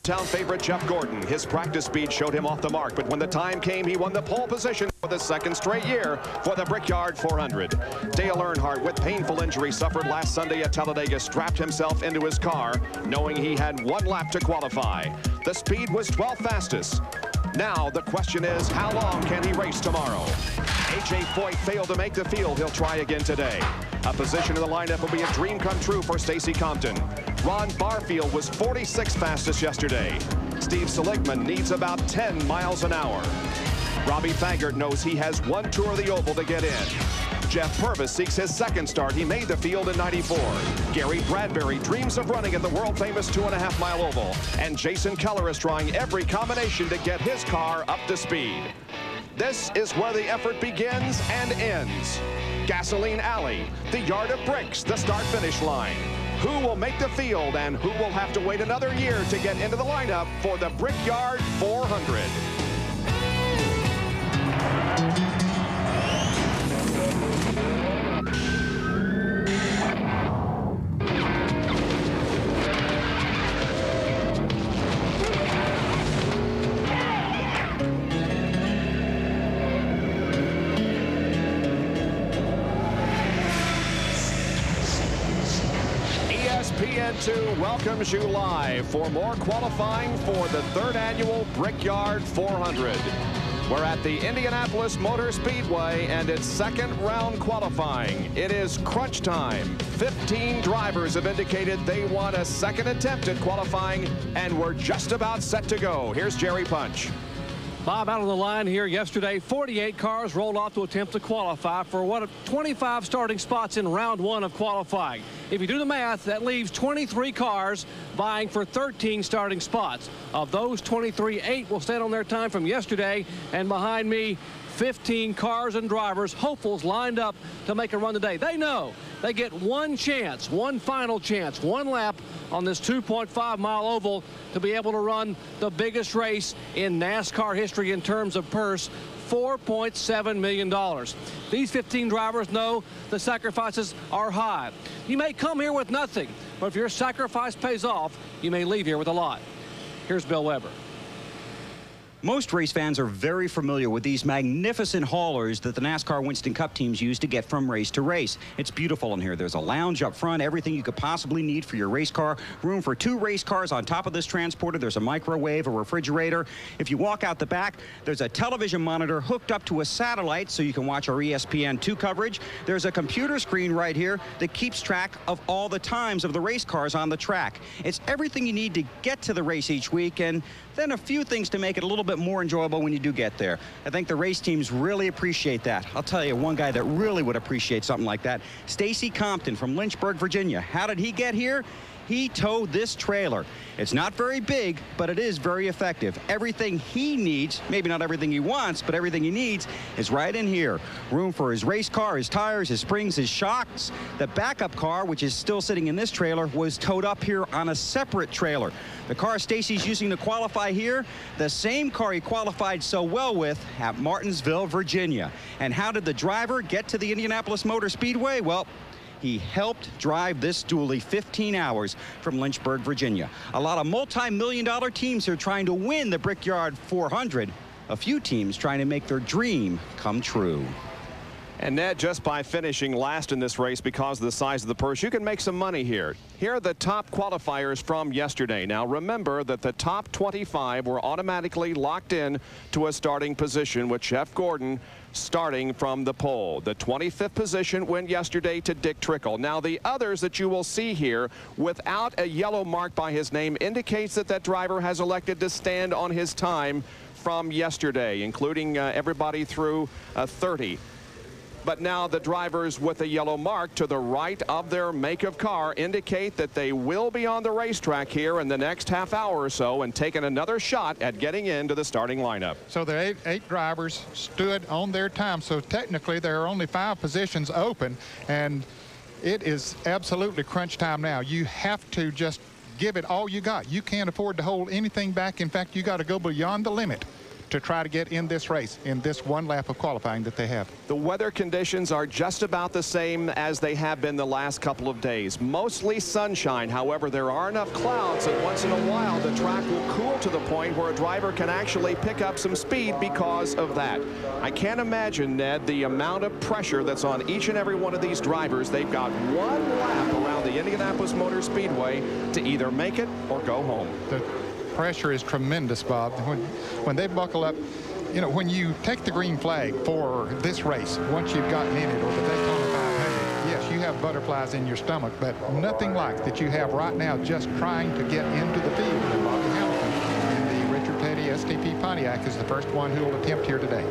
Town favorite Jeff Gordon. His practice speed showed him off the mark, but when the time came, he won the pole position for the second straight year for the Brickyard 400. Dale Earnhardt, with painful injury suffered last Sunday at Talladega, strapped himself into his car, knowing he had one lap to qualify. The speed was 12th fastest. Now the question is, how long can he race tomorrow? A.J. Foyt failed to make the field. He'll try again today. A position in the lineup will be a dream come true for Stacy Compton. Ron Barfield was 46th fastest yesterday. Steve Seligman needs about 10 miles an hour. Robbie Faggart knows he has one tour of the oval to get in. Jeff Purvis seeks his second start. He made the field in '94. Gary Bradbury dreams of running at the world-famous 2.5-mile oval. And Jason Keller is trying every combination to get his car up to speed. This is where the effort begins and ends. Gasoline Alley, the yard of bricks, the start-finish line. Who will make the field and who will have to wait another year to get into the lineup for the Brickyard 400? ESPN2 welcomes you live for more qualifying for the third annual Brickyard 400. We're at the Indianapolis Motor Speedway and it's second round qualifying. It is crunch time. 15 drivers have indicated they want a second attempt at qualifying, and we're just about set to go. Here's Jerry Punch. Bob, out on the line here yesterday, 48 cars rolled off to attempt to qualify for 25 starting spots in round one of qualifying. If you do the math, that leaves 23 cars vying for 13 starting spots. Of those 23, 8 will stand on their time from yesterday, and behind me, 15 cars and drivers, hopefuls lined up to make a run today. They know they get one chance, one final chance, one lap on this 2.5-mile oval to be able to run the biggest race in NASCAR history in terms of purse, $4.7 million. These 15 drivers know the sacrifices are high. You may come here with nothing, but if your sacrifice pays off, you may leave here with a lot. Here's Bill Weber. Most race fans are very familiar with these magnificent haulers that the NASCAR Winston Cup teams use to get from race to race. It's beautiful in here. There's a lounge up front, everything you could possibly need for your race car. Room for 2 race cars on top of this transporter. There's a microwave, a refrigerator. If you walk out the back, there's a television monitor hooked up to a satellite so you can watch our ESPN2 coverage. There's a computer screen right here that keeps track of all the times of the race cars on the track. It's everything you need to get to the race each week, and then a few things to make it a little bit more enjoyable when you do get there. I think the race teams really appreciate that. I'll tell you one guy that really would appreciate something like that. Stacy Compton from Lynchburg, Virginia. How did he get here? He towed this trailer. It's not very big, but it is very effective. Everything he needs, maybe not everything he wants, but everything he needs is right in here. Room for his race car, his tires, his springs, his shocks. The backup car, which is still sitting in this trailer, was towed up here on a separate trailer. The car Stacy's using to qualify here, the same car he qualified so well with at Martinsville, Virginia. And how did the driver get to the Indianapolis Motor Speedway? Well, he helped drive this dually 15 hours from Lynchburg, Virginia. A lot of multi-million-dollar teams here trying to win the Brickyard 400. A few teams trying to make their dream come true. And Ned, just by finishing last in this race because of the size of the purse, you can make some money here. Here are the top qualifiers from yesterday. Now remember that the top 25 were automatically locked in to a starting position with Jeff Gordon starting from the pole. The 25th position went yesterday to Dick Trickle. Now the others that you will see here without a yellow mark by his name indicates that that driver has elected to stand on his time from yesterday, including everybody through 30. But now the drivers with a yellow mark to the right of their make of car indicate that they will be on the racetrack here in the next half hour or so and taking another shot at getting into the starting lineup. So the eight drivers stood on their time. So technically there are only 5 positions open, and it is absolutely crunch time now. You have to just give it all you got. You can't afford to hold anything back. In fact, you got to go beyond the limit to try to get in this race, in this one lap of qualifying that they have. The weather conditions are just about the same as they have been the last couple of days. Mostly sunshine. However, there are enough clouds that once in a while the track will cool to the point where a driver can actually pick up some speed because of that. I can't imagine, Ned, the amount of pressure that's on each and every one of these drivers. They've got one lap around the Indianapolis Motor Speedway to either make it or go home. The pressure is tremendous, Bob. When they buckle up, you know, when you take the green flag for this race, once you've gotten in it, or the Daytona 500, yes, you have butterflies in your stomach, but nothing like that you have right now just trying to get into the field. And Bobby Hamilton in the Richard Petty STP Pontiac is the first one who will attempt here today.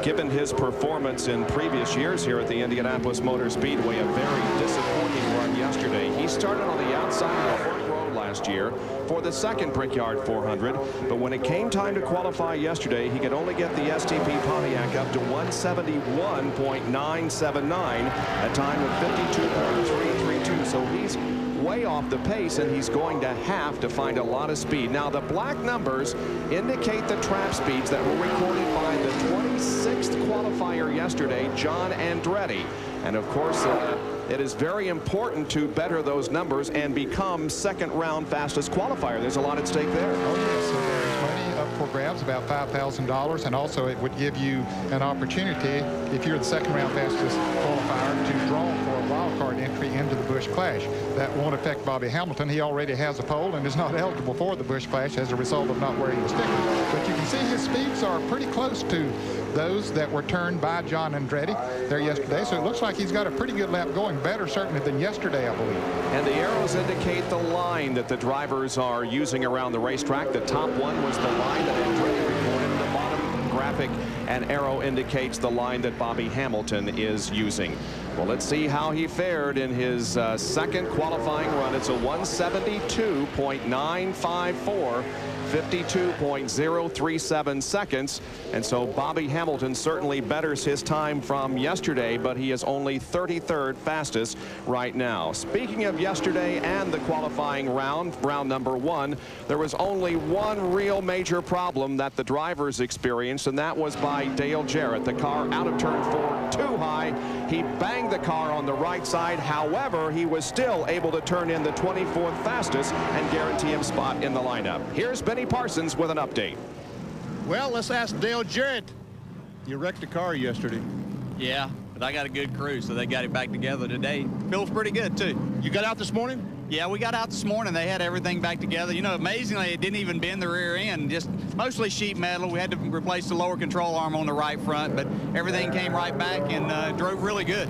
Given his performance in previous years here at the Indianapolis Motor Speedway, a very disappointing run yesterday. He started on the outside of the front row last year for the second Brickyard 400, but when it came time to qualify yesterday, he could only get the STP Pontiac up to 171.979, a time of 52.332. So he's way off the pace, and he's going to have to find a lot of speed. Now, the black numbers indicate the trap speeds that were recorded by the 26th qualifier yesterday, John Andretti. And of course, it is very important to better those numbers and become second round fastest qualifier. There's a lot at stake there. Oh, yes. So there's money up for grabs, about $5,000, and also it would give you an opportunity, if you're the second round fastest qualifier, to draw for a wild card entry into the Busch Clash. That won't affect Bobby Hamilton. He already has a pole and is not eligible for the Busch Clash as a result of not wearing the sticker. But you can see his speeds are pretty close to those that were turned by John Andretti there yesterday. So it looks like he's got a pretty good lap going, better certainly than yesterday, I believe. And the arrows indicate the line that the drivers are using around the racetrack. The top one was the line that Andretti recorded. The bottom graphic and arrow indicates the line that Bobby Hamilton is using. Well, let's see how he fared in his second qualifying run. It's a 172.954. 52.037 seconds, and so Bobby Hamilton certainly betters his time from yesterday, but he is only 33rd fastest right now. Speaking of yesterday and the qualifying round number one, there was only one real major problem that the drivers experienced, and that was by Dale Jarrett. The car out of turn 4 too high. He banged the car on the right side. However, he was still able to turn in the 24th fastest and guarantee him spot in the lineup. Here's Benny Parsons with an update. Well, let's ask Dale Jarrett. You wrecked the car yesterday. Yeah, but I got a good crew, so they got it back together today. Feels pretty good, too. You got out this morning? Yeah, we got out this morning. They had everything back together. You know, amazingly, it didn't even bend the rear end, just mostly sheet metal. We had to replace the lower control arm on the right front, but everything came right back and drove really good.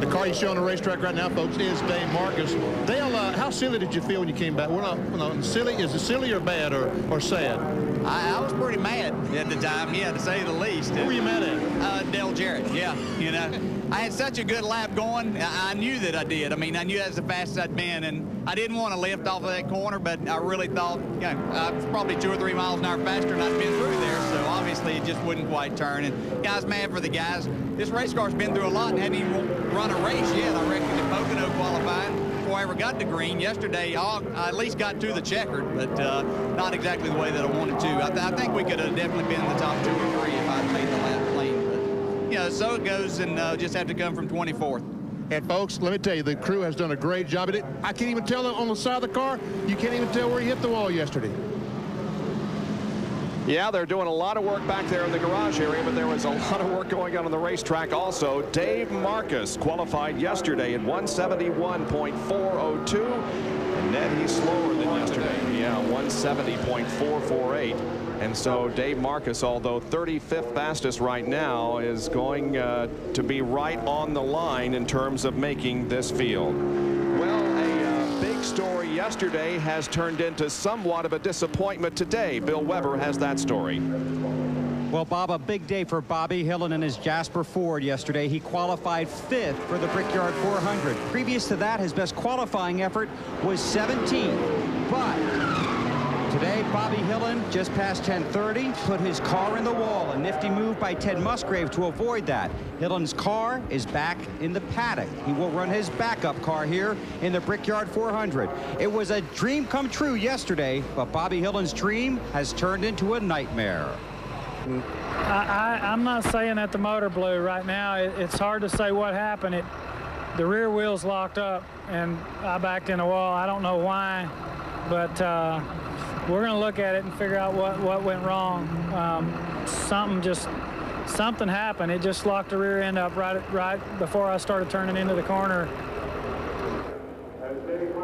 The car you show on the racetrack right now, folks, is Dave Marcus. Dale, how silly did you feel when you came back? We're not silly. Is it silly or bad or sad? I was pretty mad at the time, yeah, to say the least. Who were you mad at? Dale Jarrett, yeah. You know, I had such a good lap going. I knew that I did. I mean, I knew that was the fastest I'd been, and I didn't want to lift off of that corner, but I really thought, you know, I was probably 2 or 3 miles an hour faster than I'd been through there, so obviously it just wouldn't quite turn. And yeah, I was mad for the guys. This race car's been through a lot and hadn't even run a race yet. I reckon at Pocono qualifying before I ever got to green. Yesterday, I at least got to the checkered, but not exactly the way that I wanted to. I think we could have definitely been in the top 2 or 3 if I'd made the lap clean. But, you know, so it goes, and just have to come from 24th. And folks, let me tell you, the crew has done a great job at it. I can't even tell on the side of the car. You can't even tell where he hit the wall yesterday. Yeah, they're doing a lot of work back there in the garage area, but there was a lot of work going on the racetrack also. Dave Marcus qualified yesterday at 171.402. And Ned, he's slower than yesterday. Yeah, 170.448. And so Dave Marcus, although 35th fastest right now, is going to be right on the line in terms of making this field. Well, a big story yesterday has turned into somewhat of a disappointment today. Bill Weber has that story. Well, Bob, a big day for Bobby Hillin and his Jasper Ford yesterday. He qualified 5th for the Brickyard 400. Previous to that, his best qualifying effort was 17th. But today, Bobby Hillin, just past 10:30, put his car in the wall. A nifty move by Ted Musgrave to avoid that. Hillin's car is back in the paddock. He will run his backup car here in the Brickyard 400. It was a dream come true yesterday, but Bobby Hillin's dream has turned into a nightmare. I'm not saying that the motor blew right now. It's hard to say what happened. The rear wheel's locked up, and I backed in a wall. I don't know why, but we're going to look at it and figure out what went wrong. Something happened. It just locked the rear end up right before I started turning into the corner.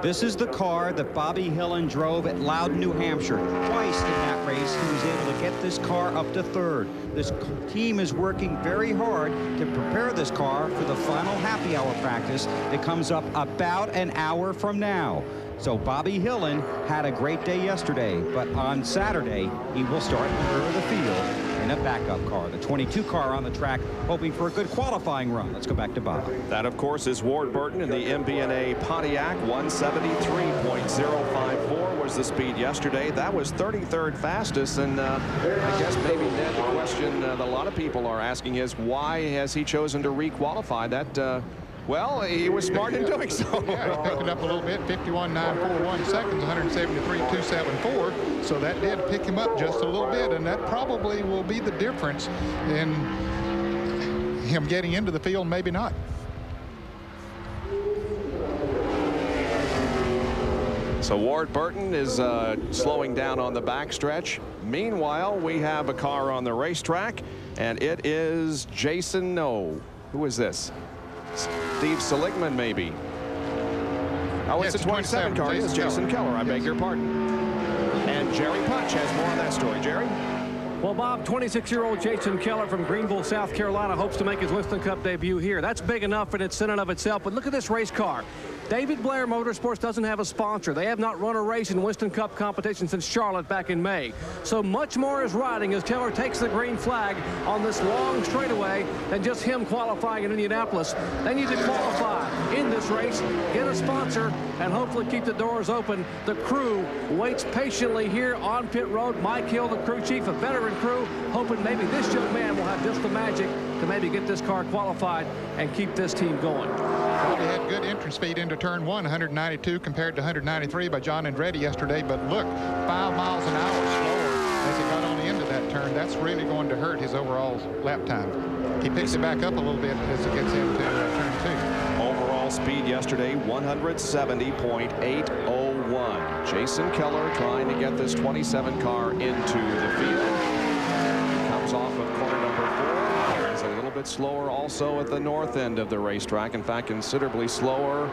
This is the car that Bobby Hillin drove at Loudon, New Hampshire. Twice in that race, he was able to get this car up to third. This team is working very hard to prepare this car for the final happy hour practice that comes up about an hour from now. So Bobby Hillin had a great day yesterday, but on Saturday, he will start the rear of the field in a backup car. The 22 car on the track, hoping for a good qualifying run. Let's go back to Bob. That, of course, is Ward Burton in the MB&A Pontiac. 173.054 was the speed yesterday. That was 33rd fastest, and I guess maybe, Ned, the question that a lot of people are asking is, why has he chosen to re-qualify? That, well, he was smart in doing so. Yeah, he picked it up a little bit, 51.941 seconds, 173.274. So that did pick him up just a little bit, and that probably will be the difference in him getting into the field, maybe not. So Ward Burton is slowing down on the backstretch. Meanwhile, we have a car on the racetrack, and it is Jason. No, who is this? Steve Seligman, maybe. Oh, it's a 27 car. It's Jason Keller. I beg your pardon. And Jerry Punch has more on that story. Jerry? Well, Bob, 26-year-old Jason Keller from Greenville, South Carolina, hopes to make his Winston Cup debut here. That's big enough in and of itself, but look at this race car. David Blair Motorsports doesn't have a sponsor. They have not run a race in Winston Cup competition since Charlotte back in May. So much more is riding as Keller takes the green flag on this long straightaway than just him qualifying in Indianapolis. They need to qualify in this race, get a sponsor, and hopefully keep the doors open. The crew waits patiently here on pit road. Mike Hill, the crew chief, a veteran crew, hoping maybe this young man will have just the magic to maybe get this car qualified and keep this team going. Well, he had good entrance speed into turn 1, 192 compared to 193 by John Andretti yesterday, but look, 5 miles an hour slower as he got on the end of that turn. That's really going to hurt his overall lap time. He picks it back up a little bit as he gets into turn 2. Overall speed yesterday, 170.801. Jason Keller trying to get this 27 car into the field. Comes off of corner number 4. Is a little bit slower also at the north end of the racetrack. In fact, considerably slower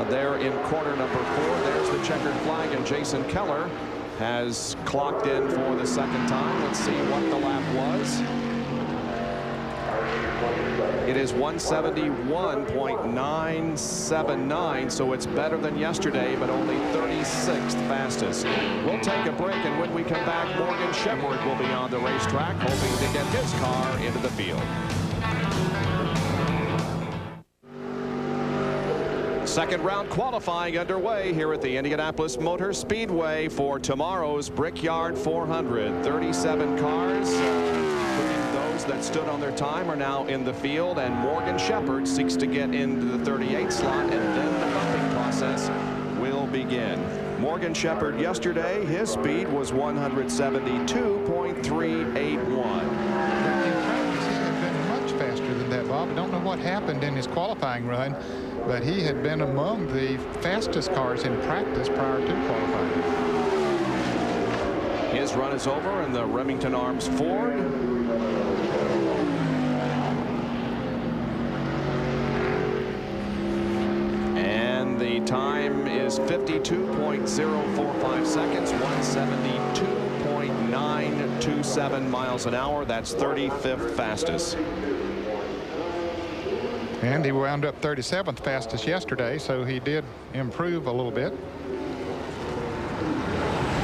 there in corner number 4. There's the checkered flag, and Jason Keller has clocked in for the second time. Let's see what the lap was. It is 171.979, so it's better than yesterday, but only 36th fastest. We'll take a break, and when we come back, Morgan Shepherd will be on the racetrack, hoping to get his car into the field. Second round qualifying underway here at the Indianapolis Motor Speedway for tomorrow's Brickyard 400. 37 cars, including those that stood on their time, are now in the field, and Morgan Shepherd seeks to get into the 38 slot, and then the bumping process will begin. Morgan Shepherd yesterday, his speed was 172.381. Faster than that, Bob. I don't know what happened in his qualifying run, but he had been among the fastest cars in practice prior to qualifying. His run is over in the Remington Arms Ford. And the time is 52.045 seconds, 172.927 miles an hour. That's 35th fastest. And he wound up 37th fastest yesterday, so he did improve a little bit.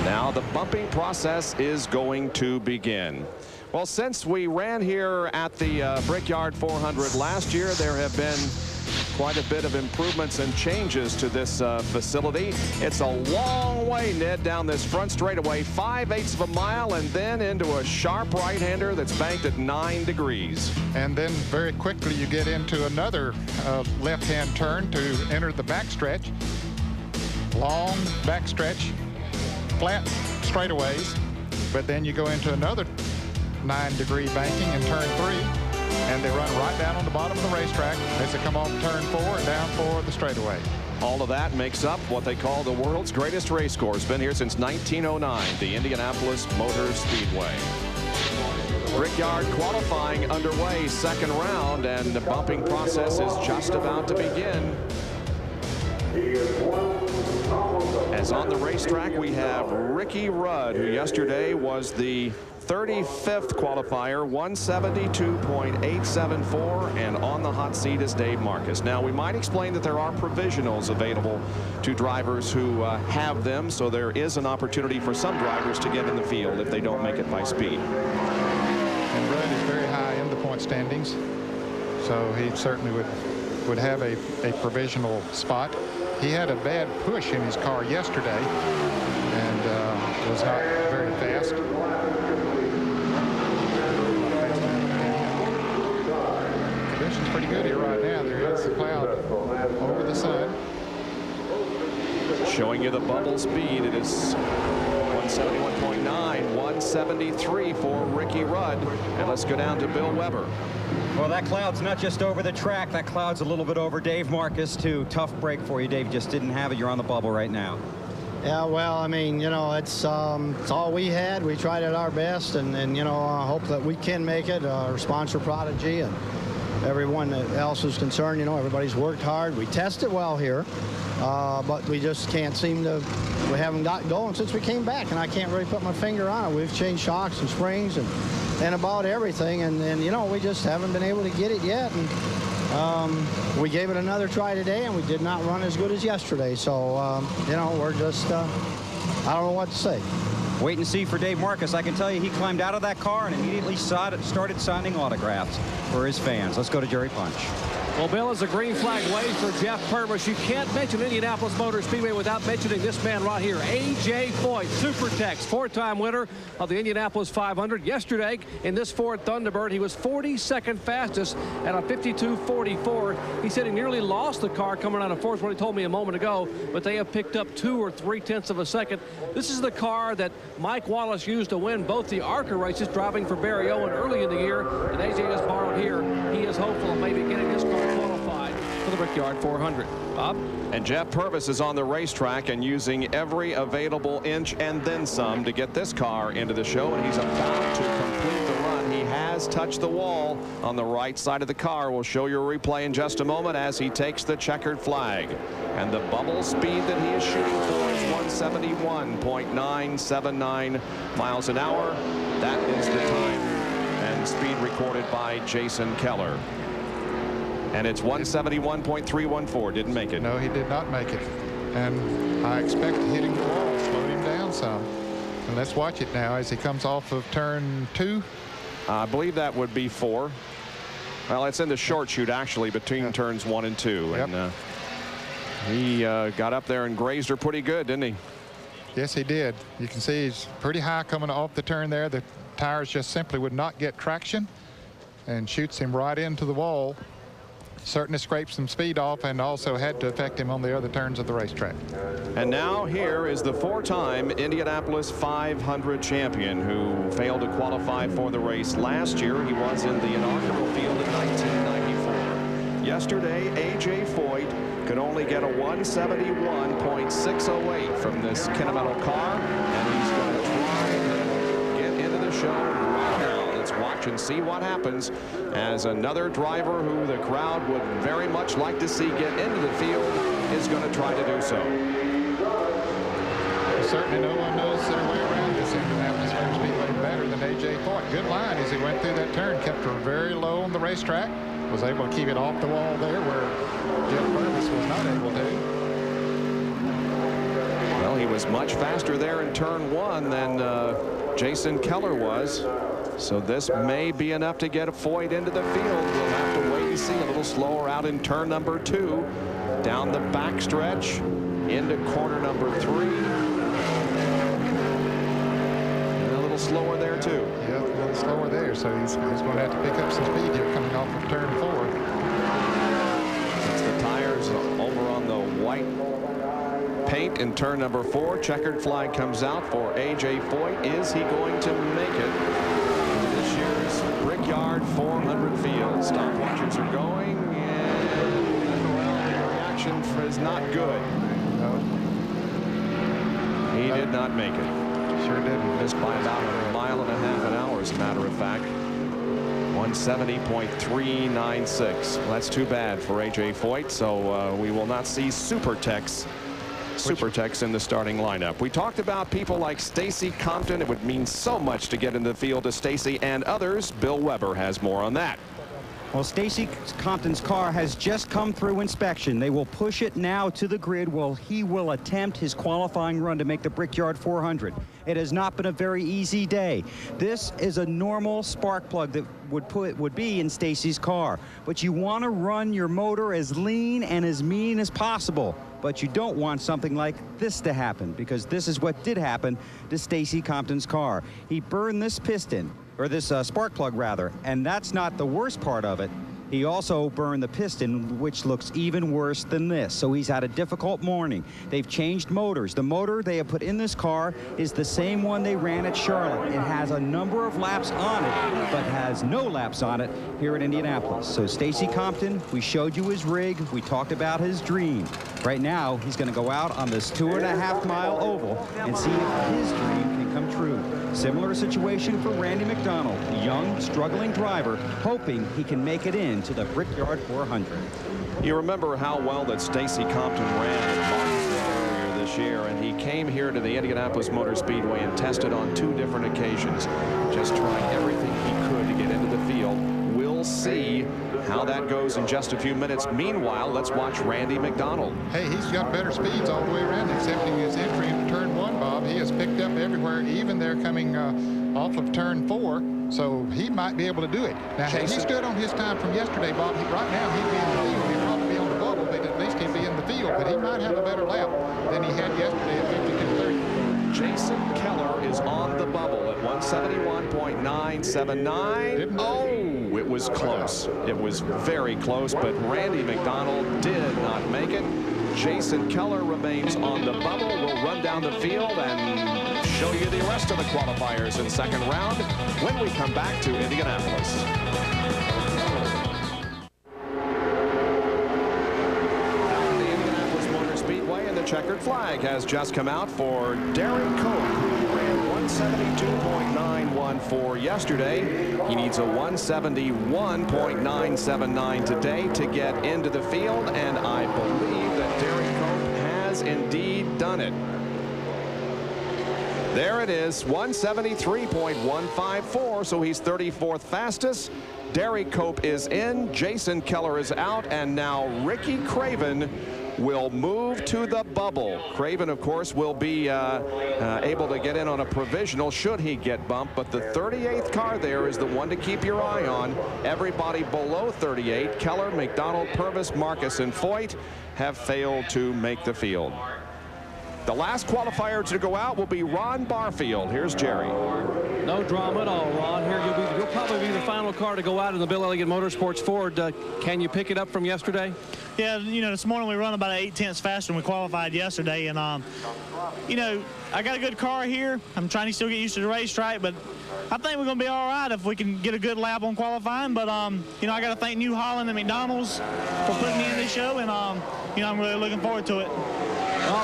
Now the bumping process is going to begin. Well, since we ran here at the Brickyard 400 last year, there have been quite a bit of improvements and changes to this facility. It's a long way, Ned, down this front straightaway, 5/8 of a mile, and then into a sharp right-hander that's banked at 9 degrees. And then very quickly you get into another left-hand turn to enter the backstretch. Long backstretch, flat straightaways, but then you go into another 9-degree banking in turn 3, and they run right down on the bottom of the racetrack as they come off turn 4 and down for the straightaway. All of that makes up what they call the world's greatest race course. Been here since 1909, the Indianapolis Motor Speedway. Brickyard qualifying underway, second round, and the bumping process is just about to begin. As on the racetrack, we have Ricky Rudd, who yesterday was the 35th qualifier, 172.874, and on the hot seat is Dave Marcus. Now, we might explain that there are provisionals available to drivers who have them, so there is an opportunity for some drivers to get in the field if they don't make it by speed. And Rudd is very high in the point standings, so he certainly would have a provisional spot. He had a bad push in his car yesterday and was not very fast. Conditions pretty good here right now. There is a cloud over the sun. Showing you the bubble speed. It is 171.9, 173 for Ricky Rudd. And let's go down to Bill Weber. Well, that cloud's not just over the track. That cloud's a little bit over Dave Marcus, too. Tough break for you, Dave. Just didn't have it. You're on the bubble right now. Yeah, well, I mean, you know, it's all we had. We tried it our best, and you know, I hope that we can make it. Our sponsor Prodigy and everyone else is concerned. You know, everybody's worked hard. We tested well here, but we just can't seem to. We haven't got going since we came back, and I can't really put my finger on it. We've changed shocks and springs and about everything, and you know, we just haven't been able to get it yet. And we gave it another try today, and we did not run as good as yesterday. So you know, we're just I don't know what to say. Wait and see for Dave Marcus. I can tell you he climbed out of that car and immediately started signing autographs for his fans. Let's go to Jerry Punch. Well, Bill, as the green flag waves for Jeff Purvis, you can't mention Indianapolis Motor Speedway without mentioning this man right here, A.J. Foyt, Supertex, four-time winner of the Indianapolis 500. Yesterday, in this Ford Thunderbird, he was 42nd fastest at a 52.44. He said he nearly lost the car coming out of fourth, what he told me a moment ago, but they have picked up 2 or 3/10 of a second. This is the car that Mike Wallace used to win both the ARCA races, driving for Barry Owen early in the year, and A.J. has borrowed here. He is hopeful of maybe getting this car qualified for the Brickyard 400. Bob? And Jeff Purvis is on the racetrack and using every available inch and then some to get this car into the show, and he's about to complete the run. He has touched the wall on the right side of the car. We'll show you a replay in just a moment as he takes the checkered flag. And the bubble speed that he is shooting for is 171.979 miles an hour. That is the time and speed recorded by Jason Keller. And it's 171.314. Didn't make it. No, he did not make it. And I expect hitting the wall slowed him down some. And let's watch it now as he comes off of turn 2. I believe that would be 4. Well, it's in the short chute, actually, between turns 1 and 2. Yep. And he got up there and grazed her pretty good, didn't he? Yes, he did. You can see he's pretty high coming off the turn there. The tires just simply would not get traction and shoots him right into the wall. Certainly scraped some speed off and also had to affect him on the other turns of the racetrack. And now here is the 4-time Indianapolis 500 champion who failed to qualify for the race last year. He was in the inaugural field in 1994. Yesterday, A.J. Foyt could only get a 171.608 from this Kennametal car, and he's going to try to get into the show right now. Let's watch and see what happens as another driver who the crowd would very much like to see get into the field is going to try to do so. Certainly no one knows their way around this Indianapolis Motor Speedway better than A.J. Foyt. Good line as he went through that turn, kept her very low on the racetrack, was able to keep it off the wall there where Jeff Purvis was not able to. Well, he was much faster there in turn 1 than Jason Keller was. So this may be enough to get a Foyt into the field. We'll have to wait and see. A little slower out in turn number 2. Down the back stretch into corner number 3. And a little slower there too. Yeah, a little slower there. So he's going to have to pick up some speed here coming off of turn 4. That's the tires over on the white paint in turn number 4. Checkered flag comes out for A.J. Foyt. Is he going to make it this year? 400 field. Stopwatches are going, and well, the reaction is not good. He did not make it. Sure didn't. Missed by about a mile and a half an hour, as a matter of fact. 170.396. Well, that's too bad for A.J. Foyt, so we will not see Super Tex in the starting lineup. We talked about people like Stacy Compton. It would mean so much to get into the field to Stacy and others. Bill Weber has more on that. Well, Stacy Compton's car has just come through inspection. They will push it now to the grid while he will attempt his qualifying run to make the Brickyard 400. It has not been a very easy day. This is a normal spark plug that would be in Stacy's car, but you want to run your motor as lean and as mean as possible. But you don't want something like this to happen, because this is what did happen to Stacy Compton's car. He burned this piston, or this spark plug rather, and that's not the worst part of it. He also burned the piston, which looks even worse than this. So he's had a difficult morning. They've changed motors. The motor they have put in this car is the same one they ran at Charlotte. It has a number of laps on it, but has no laps on it here at Indianapolis. So Stacy Compton, we showed you his rig. We talked about his dream. Right now, he's going to go out on this 2.5-mile oval and see if his dream can come true. Similar situation for Randy McDonald, a young, struggling driver, hoping he can make it into the Brickyard 400. You remember how well that Stacy Compton ran at Martinsville earlier this year, and he came here to the Indianapolis Motor Speedway and tested on 2 different occasions, just trying everything he could to get into the field. We'll see how that goes in just a few minutes. Meanwhile, let's watch Randy McDonald. Hey, he's got better speeds all the way around, excepting his entry into turn 1, Bob. He has picked up everywhere, even there coming off of turn 4. So he might be able to do it. Now, had he stood on his time from yesterday, Bob, right now he'd be in the field. He'd probably be on the bubble, but at least he'd be in the field. But he might have a better lap than he had yesterday at 52.30. Jason Keller is on the bubble at 171.979. Oh, it was close. It was very close, but Randy McDonald did not make it. Jason Keller remains on the bubble. We'll run down the field and show you the rest of the qualifiers in second round when we come back to Indianapolis. And the checkered flag has just come out for Derek Cope, who ran 172.914 yesterday. He needs a 171.979 today to get into the field, and I believe that Derek Cope has indeed done it. There it is, 173.154, so he's 34th fastest. Derek Cope is in, Jason Keller is out, and now Ricky Craven will move to the bubble. Craven, of course, will be able to get in on a provisional should he get bumped, but the 38th car there is the one to keep your eye on. Everybody below 38, Keller, McDonald, Purvis, Marcus, and Foyt, have failed to make the field. The last qualifier to go out will be Ron Barfield. Here's Jerry. No drama at all, Ron. Here you'll probably be the final car to go out in the Bill Elliott Motorsports Ford. Can you pick it up from yesterday? Yeah, you know, this morning we run about 8/10 faster than we qualified yesterday, and you know, I got a good car here. I'm trying to still get used to the racetrack, but I think we're going to be all right if we can get a good lap on qualifying. But you know, I got to thank New Holland and McDonald's for putting me in this show, and you know, I'm really looking forward to it.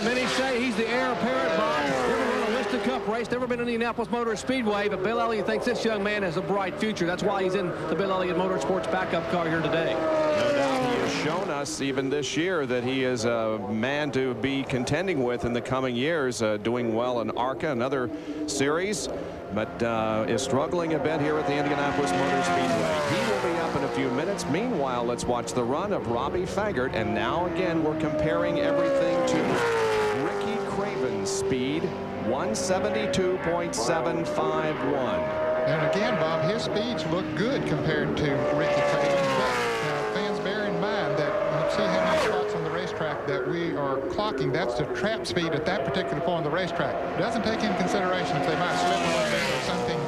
Many say he's the heir apparent, Bob. Never run a Winston Cup race, never been in the Indianapolis Motor Speedway, but Bill Elliott thinks this young man has a bright future. That's why he's in the Bill Elliott Motorsports backup car here today. No doubt he has shown us even this year that he is a man to be contending with in the coming years, doing well in ARCA, another series, but is struggling a bit here at the Indianapolis Motor Speedway. He will be up in a few minutes. Meanwhile, let's watch the run of Robbie Faggart, and now again we're comparing everything to Ricky Craven's speed, 172.751. And again, Bob, his speeds look good compared to Ricky Craven. But fans, bear in mind that you see how many spots on the racetrack that we are clocking. That's the trap speed at that particular point on the racetrack. It doesn't take into consideration if they might slip a little bit or something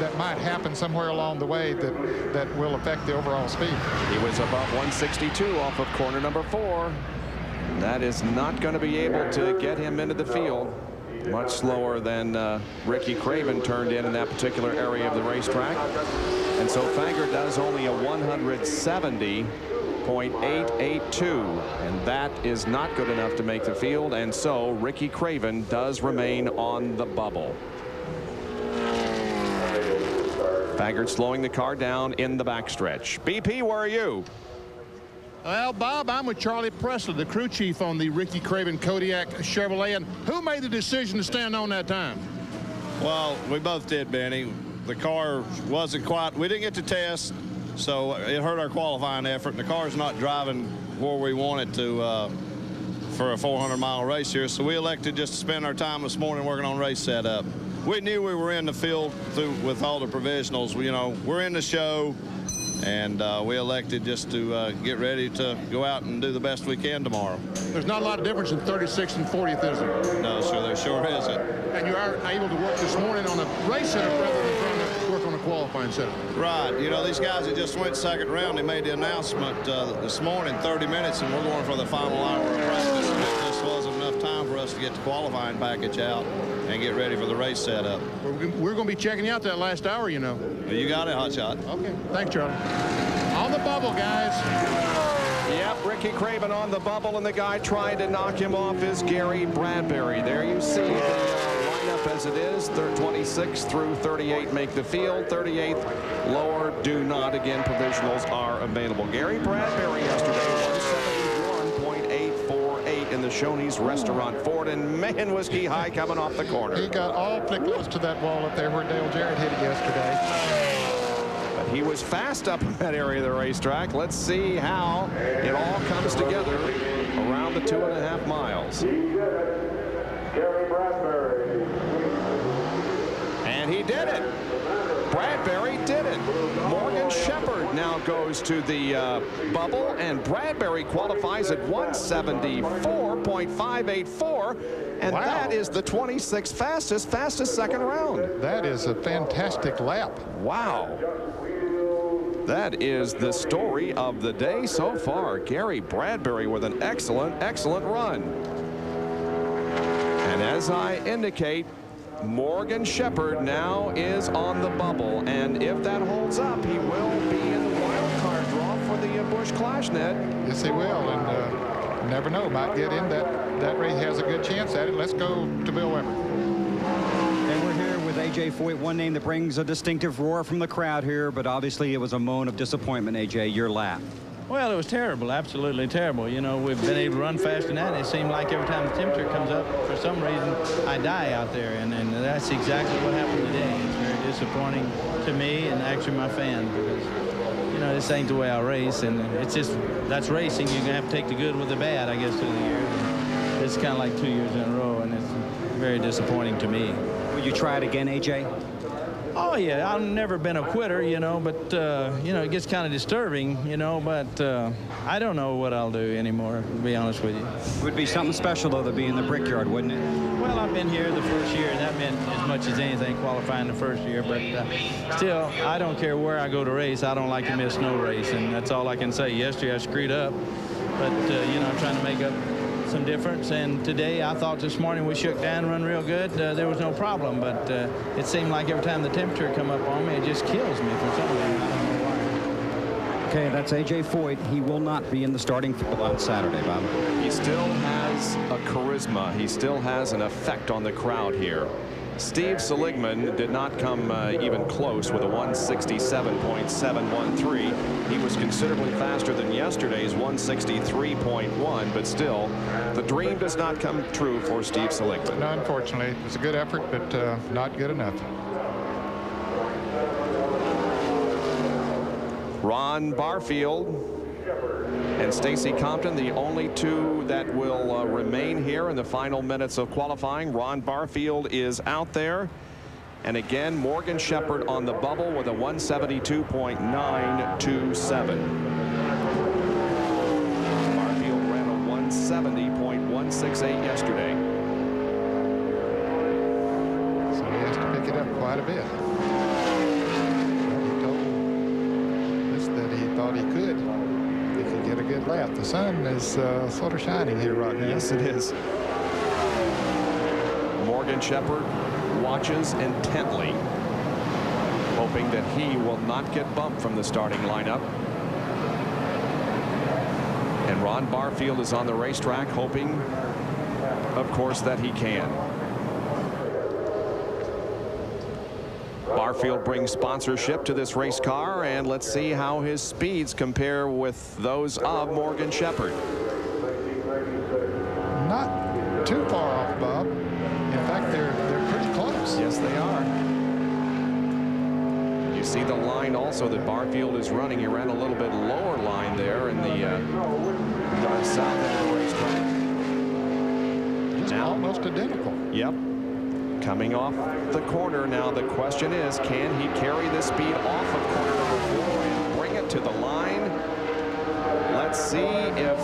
that might happen somewhere along the way that will affect the overall speed. He was above 162 off of corner number 4. That is not going to be able to get him into the field. Much slower than Ricky Craven turned in that particular area of the racetrack. And so Fanger does only a 170.882, and that is not good enough to make the field, and so Ricky Craven does remain on the bubble. Fanger slowing the car down in the backstretch. BP, where are you? Well, Bob, I'm with Charlie Presley, the crew chief on the Ricky Craven Kodiak Chevrolet. And who made the decision to stand on that time? Well, we both did, Benny. The car wasn't quite, we didn't get to test, so it hurt our qualifying effort. And the car's not driving where we want it to for a 400-mile race here. So we elected just to spend our time this morning working on race setup. We knew we were in the field with all the provisionals. You know, we're in the show. And we elected just to get ready to go out and do the best we can tomorrow. There's not a lot of difference in 36th and 40th, is there? No, sir, there sure isn't. And you are able to work this morning on a race setup rather than trying to work on a qualifying setup. Right. You know, these guys that just went second round, they made the announcement this morning, 30 minutes, and we're going for the final hour of practice. And it just wasn't enough time for us to get the qualifying package out and get ready for the race setup. We're going to be checking you out that last hour, you know. You got it, Hotshot. Okay. Thanks, Charlie. On the bubble, guys. Yep, Ricky Craven on the bubble, and the guy trying to knock him off is Gary Bradbury. There you see the lineup as it is. 26 through 38 make the field. 38th lower do not. Again, provisionals are available. Gary Bradbury yesterday, 171.848 in the Shoney's Restaurant Ford, and man, was he high coming off the corner. He got awfully close to that wall up there where Dale Jarrett hit it yesterday. He was fast up in that area of the racetrack. Let's see how it all comes together around the 2.5 miles. And he did it. Bradbury did it. Morgan Shepherd now goes to the bubble, and Bradbury qualifies at 174.584, and wow. That is the 26th fastest second round. That is a fantastic lap. Wow. That is the story of the day so far. Gary Bradbury with an excellent run. And as I indicate, Morgan Shepherd now is on the bubble, and if that holds up, he will be in the wild card draw for the Busch Clash net. Yes, he will, and never know, might get in that race. Has a good chance at it. Let's go to Bill Weber. A.J. Foyt, one name that brings a distinctive roar from the crowd here, but obviously it was a moan of disappointment. A.J., your lap. Well, it was terrible, absolutely terrible. You know, we've been able to run fast in that, and it seemed like every time the temperature comes up, for some reason, I die out there, and that's exactly what happened today. It's very disappointing to me and actually my fans, because, you know, this ain't the way I race, and it's just, that's racing. You're going to have to take the good with the bad, I guess, through the years. And it's kind of like 2 years in a row, and it's very disappointing to me. Will you try it again, A.J.? Oh, yeah. I've never been a quitter, you know, but, you know, it gets kind of disturbing, you know, but I don't know what I'll do anymore, to be honest with you. It would be something special, though, to be in the Brickyard, wouldn't it? Well, I've been here the first year, and that meant as much as anything qualifying the first year, but still, I don't care where I go to race. I don't like to miss no race, and that's all I can say. Yesterday, I screwed up, but, you know, I'm trying to make up some difference, and today I thought this morning we shook down and run real good. There was no problem, but it seemed like every time the temperature come up on me, it just kills me for some reason. I don't know why. Okay, that's A.J. Foyt. He will not be in the starting field on Saturday, Bob. He still has a charisma. He still has an effect on the crowd here. Steve Seligman did not come even close with a 167.713. He was considerably faster than yesterday's 163.1, but still, the dream does not come true for Steve Seligman. No, unfortunately, it was a good effort, but not good enough. Ron Barfield and Stacy Compton, the only two that will remain here in the final minutes of qualifying. Ron Barfield is out there. And again, Morgan Shepherd on the bubble with a 172.927. Barfield ran a 170.168 yesterday. So he has to pick it up quite a bit. He told us that he thought he could. Get a good lap. The sun is sort of shining here right now. Yes, it is. Morgan Shepherd watches intently, hoping that he will not get bumped from the starting lineup. And Ron Barfield is on the racetrack, hoping, of course, that he can. Barfield brings sponsorship to this race car, and let's see how his speeds compare with those of Morgan Shepherd. Not too far off, Bob. In fact, they're pretty close. Yes, they are. You see the line also that Barfield is running. He ran a little bit lower line there in the north south end of the racetrack. It's almost identical. Yep. Coming off the corner now, the question is, can he carry the speed off of corner number 4 and bring it to the line? Let's see if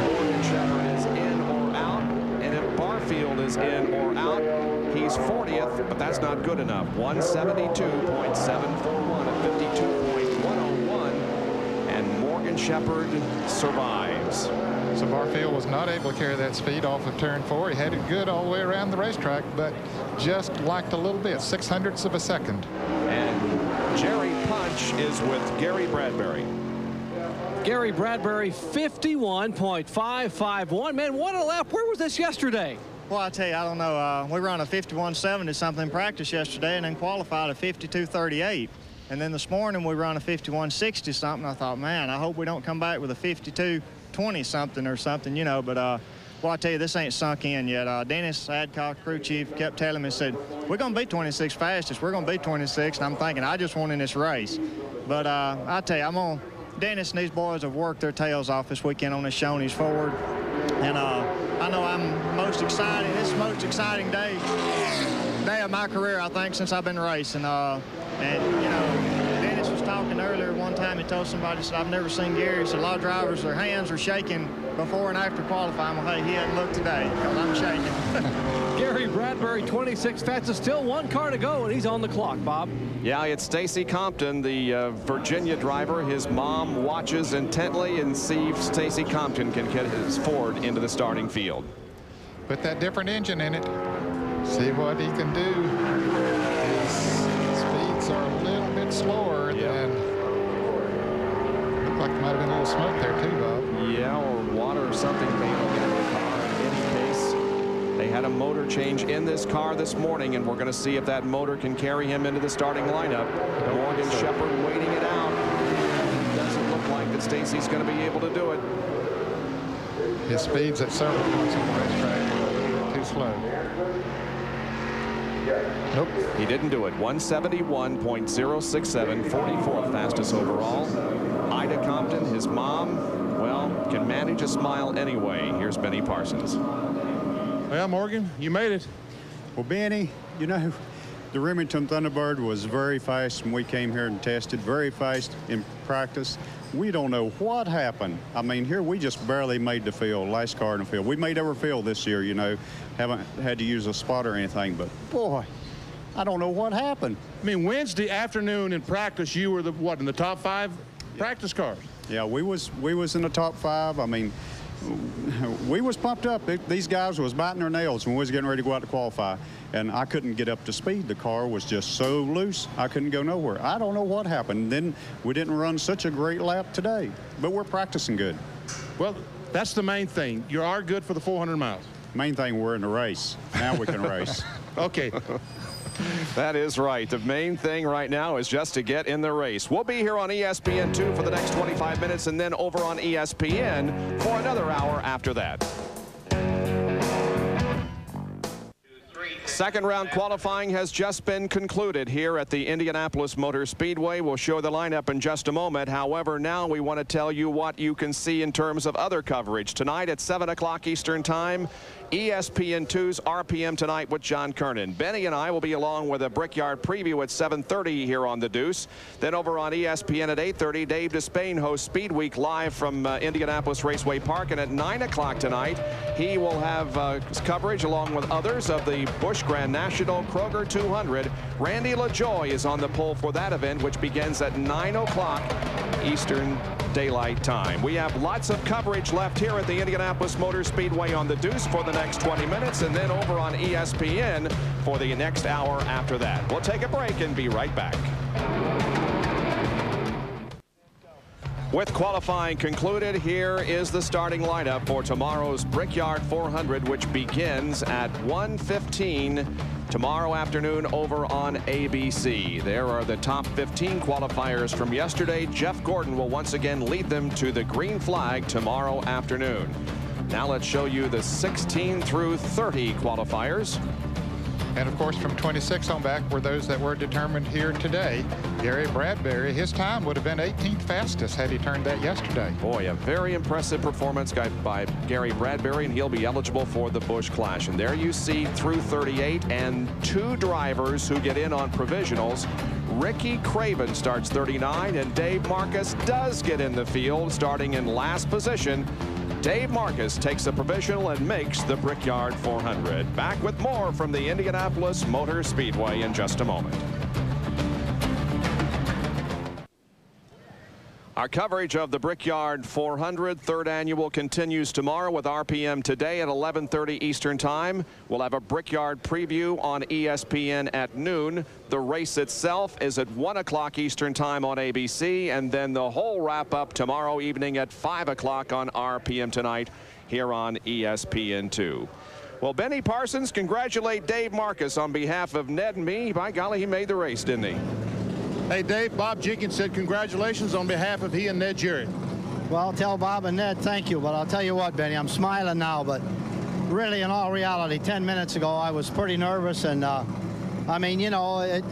Morgan Shepherd is in or out, and if Barfield is in or out. He's 40th, but that's not good enough. 172.741 at 52.101, and Morgan Shepherd survives. So Barfield was not able to carry that speed off of turn 4. He had it good all the way around the racetrack, but just lacked a little bit, 0.06 of a second. And Jerry Punch is with Gary Bradbury. Gary Bradbury, 51.551. Man, what a lap. Where was this yesterday? Well, I tell you, I don't know. We run a 51.70 something in practice yesterday and then qualified a 52.38. And then this morning we run a 51.60 something. I thought, man, I hope we don't come back with a 52.20 something or something, you know. But, well, I tell you, this ain't sunk in yet. Dennis Adcock, crew chief, kept telling me, said, we're going to be 26 fastest. We're going to be 26. And I'm thinking, I just won in this race. But I tell you, Dennis and these boys have worked their tails off this weekend on this Shoney's Ford. And I know I'm most excited. This is the most exciting day of my career, I think, since I've been racing. And you know, Dennis was talking earlier one time. He told somebody, he said, I've never seen Gary. He said, a lot of drivers, their hands are shaking before and after qualifying. Well, hey, he hadn't looked today because I'm shaking. Gary Bradbury, 26 fastest, still one car to go, and he's on the clock, Bob. Yeah, it's Stacy Compton, the Virginia driver. His mom watches intently and see if Stacy Compton can get his Ford into the starting field. Put that different engine in it. See what he can do. His speeds are a little bit slower than. Looked like there might have been a little smoke there too, Bob. Yeah, or water or something may have been in the car. In any case, they had a motor change in this car this morning, and we're going to see if that motor can carry him into the starting lineup. Morgan Shepherd waiting it out. Doesn't look like that Stacy's going to be able to do it. His speeds at several points on the racetrack were a little bit too slow. Nope. He didn't do it. 171.067, 44th fastest overall. Ida Compton, his mom, well, can manage a smile anyway. Here's Benny Parsons. Well, Morgan, you made it. Well, Benny, you know, the Remington Thunderbird was very fast when we came here and tested, very fast in practice. We don't know what happened. I mean, here we just barely made the field, last car in the field. We made every field this year, you know, haven't had to use a spot or anything, but boy, I don't know what happened. I mean, Wednesday afternoon in practice, you were the, what, in the top 5 practice cars? Yeah, we was in the top 5. I mean, we was pumped up. These guys was biting their nails when we was getting ready to go out to qualify, and I couldn't get up to speed. The car was just so loose, I couldn't go nowhere. I don't know what happened. Then we didn't run such a great lap today, but we're practicing good. Well, that's the main thing. You are good for the 400 miles. Main thing, we're in the race. Now we can race. Okay. That is right. The main thing right now is just to get in the race. We'll be here on ESPN2 for the next 25 minutes and then over on ESPN for another hour after that. Second round qualifying has just been concluded here at the Indianapolis Motor Speedway. We'll show the lineup in just a moment. However, now we want to tell you what you can see in terms of other coverage. Tonight at 7 o'clock Eastern Time, ESPN2's RPM Tonight with John Kernan. Benny and I will be along with a Brickyard preview at 7:30 here on The Deuce. Then over on ESPN at 8:30, Dave Despain hosts Speed Week live from Indianapolis Raceway Park. And at 9 o'clock tonight, he will have coverage along with others of the Busch Grand National Kroger 200. Randy LaJoy is on the pole for that event, which begins at 9 o'clock Eastern Daylight Time. We have lots of coverage left here at the Indianapolis Motor Speedway on the Deuce for the next 20 minutes, and then over on ESPN for the next hour after that. We'll take a break and be right back. With qualifying concluded, here is the starting lineup for tomorrow's Brickyard 400, which begins at 1:15 tomorrow afternoon over on ABC. There are the top 15 qualifiers from yesterday. Jeff Gordon will once again lead them to the green flag tomorrow afternoon. Now let's show you the 16 through 30 qualifiers. And of course, from 26 on back were those that were determined here today. Gary Bradbury, his time would have been 18th fastest had he turned that yesterday. Boy, a very impressive performance by Gary Bradbury, and he'll be eligible for the Busch Clash. And there you see through 38 and 2 drivers who get in on provisionals. Ricky Craven starts 39, and Dave Marcus does get in the field starting in last position. Dave Marcus takes a provisional and makes the Brickyard 400. Back with more from the Indianapolis Motor Speedway in just a moment. Our coverage of the Brickyard 400 third annual continues tomorrow with RPM today at 11:30 Eastern Time. We'll have a Brickyard preview on ESPN at noon. The race itself is at 1 o'clock Eastern Time on ABC, and then the whole wrap up tomorrow evening at 5 o'clock on RPM tonight here on ESPN2. Well, Benny Parsons, congratulate Dave Marcus on behalf of Ned and me. By golly, he made the race, didn't he? Hey, Dave, Bob Jenkins said congratulations on behalf of he and Ned Jarrett. Well, I'll tell Bob and Ned thank you, but I'll tell you what, Benny, I'm smiling now, but really, in all reality, 10 minutes ago, I was pretty nervous, and I mean, you know,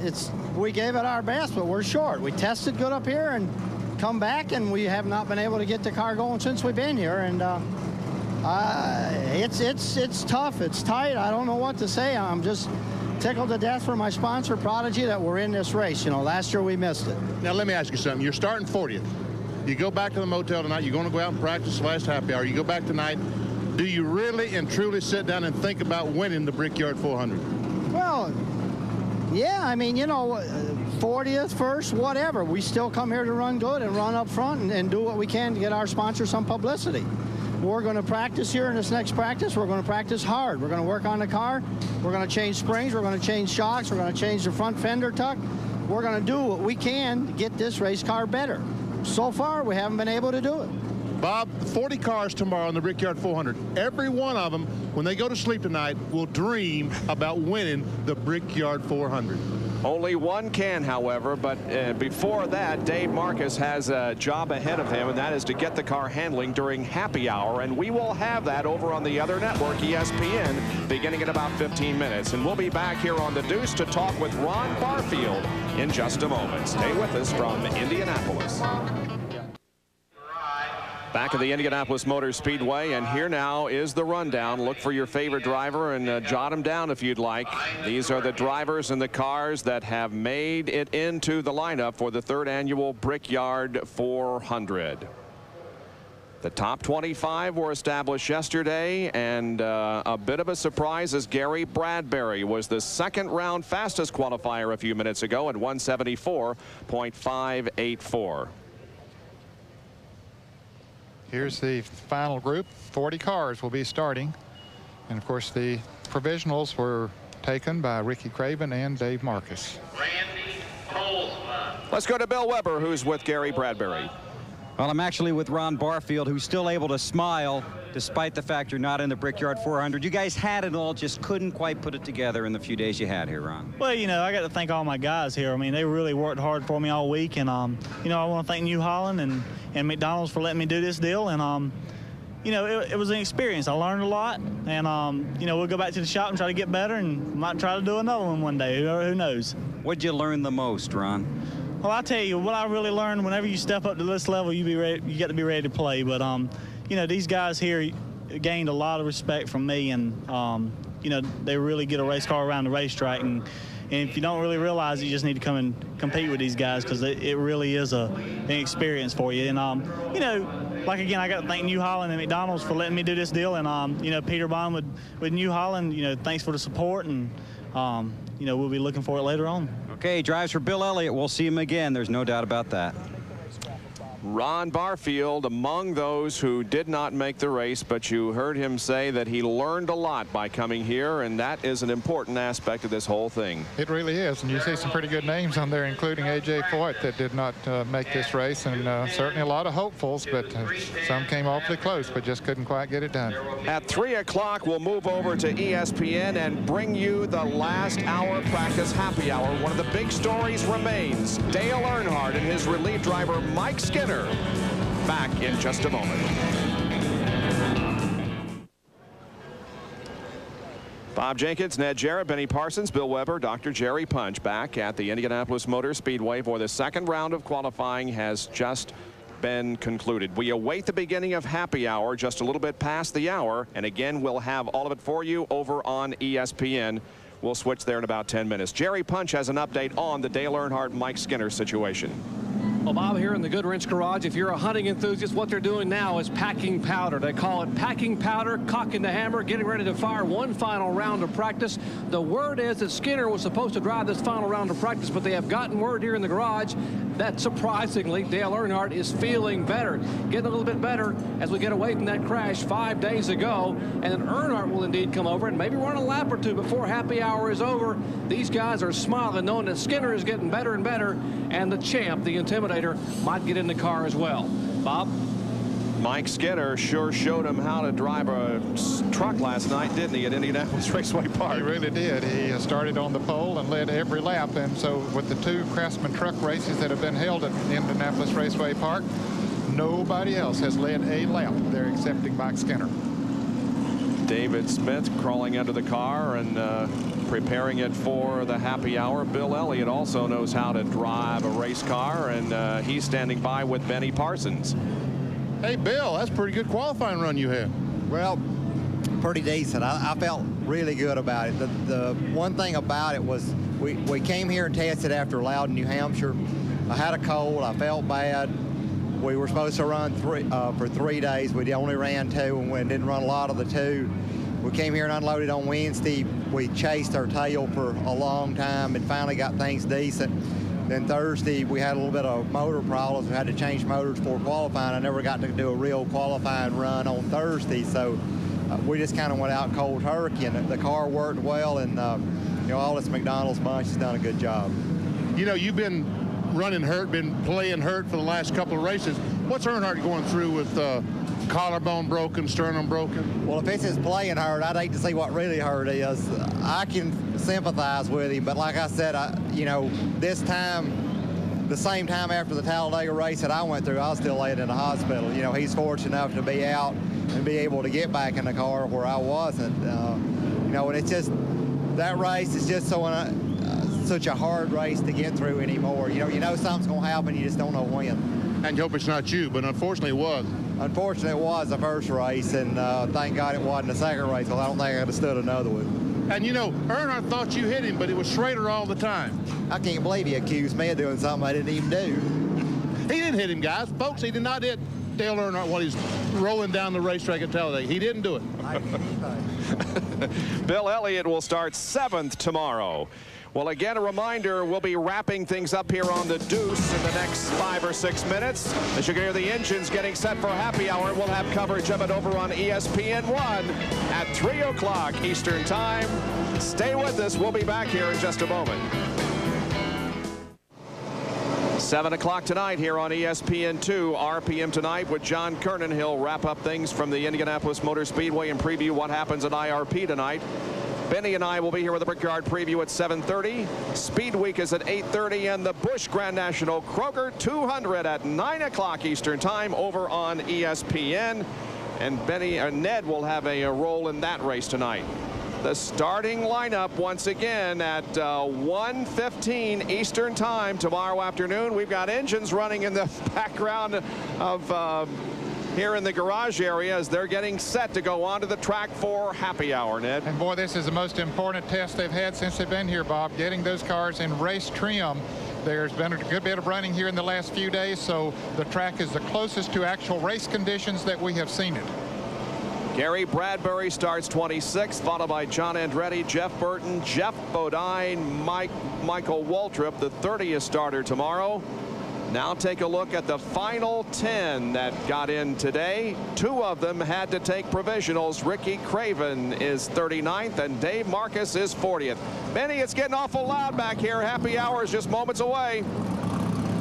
we gave it our best, but we're short. We tested good up here and come back, and we have not been able to get the car going since we've been here, and it's tough, it's tight. I don't know what to say. I'm just tickled to death for my sponsor, Prodigy, that we're in this race. You know, last year we missed it. Now, let me ask you something. You're starting 40th. You go back to the motel tonight. You're going to go out and practice the last happy hour. You go back tonight. Do you really and truly sit down and think about winning the Brickyard 400? Well, yeah, I mean, you know, 40th, first, whatever. We still come here to run good and run up front and do what we can to get our sponsor some publicity. We're going to practice here in this next practice. We're going to practice hard. We're going to work on the car. We're going to change springs. We're going to change shocks. We're going to change the front fender tuck. We're going to do what we can to get this race car better. So far, we haven't been able to do it. Bob, 40 cars tomorrow on the Brickyard 400. Every one of them, when they go to sleep tonight, will dream about winning the Brickyard 400. Only one can, however, but before that, Dave Marcus has a job ahead of him, and that is to get the car handling during happy hour, and we will have that over on the other network, ESPN, beginning in about 15 minutes. And we'll be back here on the Deuce to talk with Ron Barfield in just a moment. Stay with us from Indianapolis. Back at the Indianapolis Motor Speedway, and here now is the rundown. Look for your favorite driver and jot them down if you'd like. These are the drivers and the cars that have made it into the lineup for the third annual Brickyard 400. The top 25 were established yesterday, and a bit of a surprise as Gary Bradbury was the second round fastest qualifier a few minutes ago at 174.584. Here's the final group. 40 cars will be starting. And of course, the provisionals were taken by Ricky Craven and Dave Marcus. Let's go to Bill Weber, who's with Gary Bradbury. Well, I'm actually with Ron Barfield, who's still able to smile despite the fact you're not in the Brickyard 400. You guys had it all, just couldn't quite put it together in the few days you had here, Ron. Well, you know, I got to thank all my guys here. I mean, they really worked hard for me all week, and you know, I want to thank New Holland and McDonald's for letting me do this deal, and you know, it was an experience. I learned a lot, and you know, we'll go back to the shop and try to get better, and might try to do another one day. Who knows? What'd you learn the most, Ron? Well, I tell you, what I really learned, whenever you step up to this level, you got to be ready to play. But you know, these guys here gained a lot of respect from me, and you know, they really get a race car around the racetrack, and if you don't really realize it, you just need to come and compete with these guys, because it really is an experience for you. And you know, like again, I got to thank New Holland and McDonald's for letting me do this deal, and you know, Peter Bond with New Holland, you know, thanks for the support, and you know, we'll be looking for it later on. Okay, drives for Bill Elliott. We'll see him again. There's no doubt about that. Ron Barfield among those who did not make the race, but you heard him say that he learned a lot by coming here, and that is an important aspect of this whole thing. It really is, and you see some pretty good names on there, including A.J. Foyt that did not make this race, and certainly a lot of hopefuls, but some came awfully close, but just couldn't quite get it done. At 3 o'clock, we'll move over to ESPN and bring you the last hour practice happy hour. One of the big stories remains. Dale Earnhardt and his relief driver Mike Skinner back in just a moment. Bob Jenkins, Ned Jarrett, Benny Parsons, Bill Weber, Dr. Jerry Punch back at the Indianapolis Motor Speedway for the second round of qualifying has just been concluded. We await the beginning of happy hour just a little bit past the hour, and again we'll have all of it for you over on ESPN. We'll switch there in about 10 minutes. Jerry Punch has an update on the Dale Earnhardt Mike Skinner situation. Well, Bob, here in the Goodwrench Garage, if you're a hunting enthusiast, what they're doing now is packing powder. They call it packing powder, cocking the hammer, getting ready to fire one final round of practice. The word is that Skinner was supposed to drive this final round of practice, but they have gotten word here in the garage that, surprisingly, Dale Earnhardt is feeling better, getting a little bit better as we get away from that crash 5 days ago. And then Earnhardt will indeed come over and maybe run a lap or two before happy hour is over. These guys are smiling, knowing that Skinner is getting better and better, and the champ, the Intimidator, might get in the car as well. Bob? Mike Skinner sure showed him how to drive a truck last night, didn't he, at Indianapolis Raceway Park? He really did. He started on the pole and led every lap. And so with the 2 Craftsman truck races that have been held at Indianapolis Raceway Park, nobody else has led a lap there excepting Mike Skinner. David Smith crawling under the car and preparing it for the happy hour. Bill Elliott also knows how to drive a race car, and he's standing by with Benny Parsons. Hey, Bill, that's a pretty good qualifying run you had. Well, pretty decent. I felt really good about it. The one thing about it was we came here and tested after Loudon, New Hampshire. I had a cold. I felt bad. We were supposed to run for 3 days. We only ran 2, and we didn't run a lot of the 2. We came here and unloaded on Wednesday. We chased our tail for a long time and finally got things decent. Then Thursday, we had a little bit of motor problems. We had to change motors for qualifying. I never got to do a real qualifying run on Thursday, so we just kind of went out cold turkey, and the car worked well, and you know, all this McDonald's bunch has done a good job. You know, you've been running hurt, been playing hurt for the last couple of races. What's Earnhardt going through with collarbone broken, sternum broken? Well, if it's his playing hurt, I'd hate to see what really hurt is. I can sympathize with him, but like I said, you know, this time, the same time after the Talladega race that I went through, I was still laying in the hospital. You know, he's fortunate enough to be out and be able to get back in the car where I wasn't. You know, and it's just, that race is just such a hard race to get through anymore. You know something's going to happen, you just don't know when. And you hope it's not you, but unfortunately it was. Unfortunately, it was the first race, and thank God it wasn't the second race, because I don't think I could have stood another one. And you know, Earnhardt thought you hit him, but it was Schrader all the time. I can't believe he accused me of doing something I didn't even do. He didn't hit him, guys. Folks, he did not hit Dale Earnhardt while he's rolling down the racetrack at Talladega. He didn't do it. Bill Elliott will start 7th tomorrow. Well, again, a reminder, we'll be wrapping things up here on the Deuce in the next 5 or 6 minutes. As you can hear the engines getting set for happy hour, we'll have coverage of it over on ESPN1 at 3 o'clock Eastern Time. Stay with us. We'll be back here in just a moment. 7 o'clock tonight here on ESPN2, RPM tonight with John Kernan. He'll wrap up things from the Indianapolis Motor Speedway and preview what happens at IRP tonight. Benny and I will be here with the Brickyard preview at 7:30. Speed Week is at 8:30, and the Busch Grand National Kroger 200 at 9 o'clock Eastern Time over on ESPN. And Ned will have a role in that race tonight. The starting lineup once again at 1:15 Eastern Time tomorrow afternoon. We've got engines running in the background of here in the garage area as they're getting set to go onto the track for happy hour, Ned. And boy, this is the most important test they've had since they've been here, Bob, getting those cars in race trim. There's been a good bit of running here in the last few days, so the track is the closest to actual race conditions that we have seen it. Gary Bradbury starts 26th, followed by John Andretti, Jeff Burton, Jeff Bodine, Michael Waltrip, the 30th starter tomorrow. Now take a look at the final 10 that got in today. 2 of them had to take provisionals. Ricky Craven is 39th and Dave Marcus is 40th. Benny, it's getting awful loud back here. Happy hour is just moments away.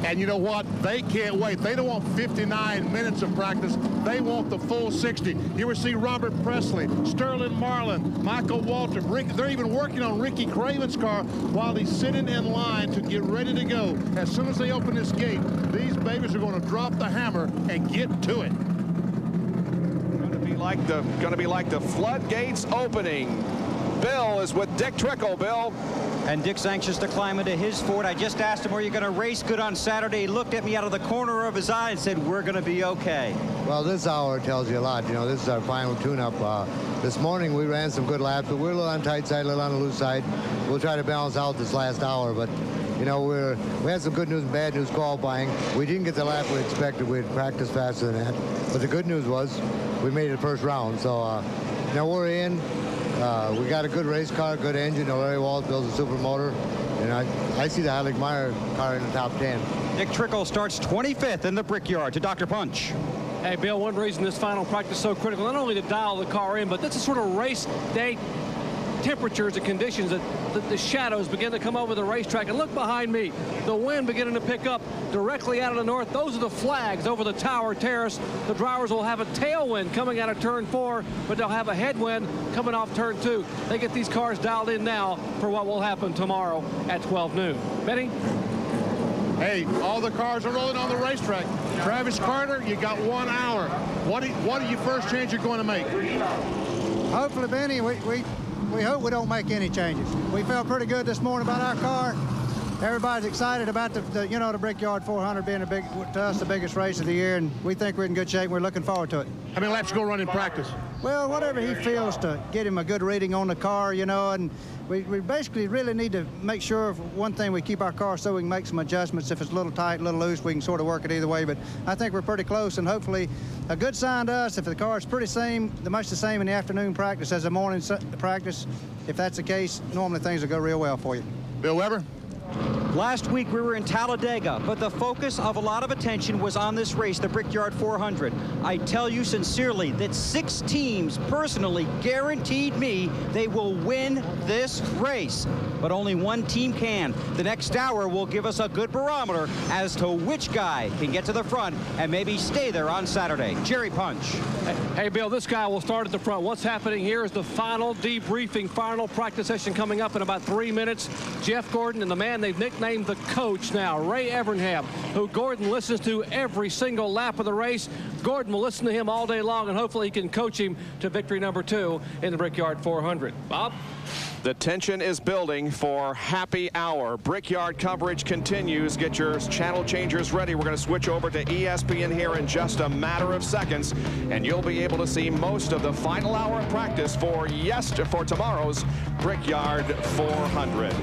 And you know what? They can't wait. They don't want 59 minutes of practice. They want the full 60. You will see Robert Presley, Sterling Marlin, Michael Walter. They're even working on Ricky Craven's car while he's sitting in line to get ready to go. As soon as they open this gate, these babies are going to drop the hammer and get to it. Going to be like the floodgates opening. Bill is with Dick Trickle. Bill. And Dick's anxious to climb into his Ford. I just asked him, are you going to race good on Saturday? He looked at me out of the corner of his eye and said, we're going to be okay. Well, this hour tells you a lot. You know, this is our final tune-up. This morning we ran some good laps, but we're a little on the tight side, a little on the loose side. We'll try to balance out this last hour, but you know, we had some good news and bad news qualifying. We didn't get the lap we expected. We had practiced faster than that. But the good news was we made it the first round. So now we're in. We got a good race car, good engine. Larry Walsh builds a super motor. And I see the Heilig Meyer car in the top 10. Dick Trickle starts 25th in the Brickyard to Dr. Punch. Hey, Bill, one reason this final practice is so critical, not only to dial the car in, but this is sort of race day temperatures and conditions that the shadows begin to come over the racetrack. And look behind me, the wind beginning to pick up directly out of the north. Those are the flags over the Tower Terrace. The drivers will have a tailwind coming out of turn 4, but they'll have a headwind coming off turn 2. They get these cars dialed in now for what will happen tomorrow at 12 noon. Benny? Hey, all the cars are rolling on the racetrack. Travis Carter, you got 1 hour. What are your first change you're going to make? Hopefully, Benny, we hope we don't make any changes. We felt pretty good this morning about our car. Everybody's excited about the Brickyard 400 being to us the biggest race of the year, and we think we're in good shape. We're looking forward to it. How many laps you go run in practice? Well, whatever he feels to get him a good reading on the car, you know, and we basically really need to make sure, one thing, we keep our car so we can make some adjustments. If it's a little tight, a little loose, we can sort of work it either way, but I think we're pretty close, and hopefully a good sign to us if the car is much the same in the afternoon practice as the morning practice. If that's the case, normally things will go real well for you. Bill Weber? Last week we were in Talladega, but the focus of a lot of attention was on this race, the Brickyard 400. I tell you sincerely that 6 teams personally guaranteed me they will win this race. But only one team can. The next hour will give us a good barometer as to which guy can get to the front and maybe stay there on Saturday. Jerry Punch. Hey, Bill, this guy will start at the front. What's happening here is the final debriefing, final practice session coming up in about 3 minutes. Jeff Gordon and the man they've nicknamed the coach now, Ray Evernham, who Gordon listens to every single lap of the race. Gordon will listen to him all day long, and hopefully he can coach him to victory number 2 in the Brickyard 400. Bob? The tension is building for happy hour. Brickyard coverage continues. Get your channel changers ready. We're going to switch over to ESPN here in just a matter of seconds, and you'll be able to see most of the final hour of practice for tomorrow's Brickyard 400.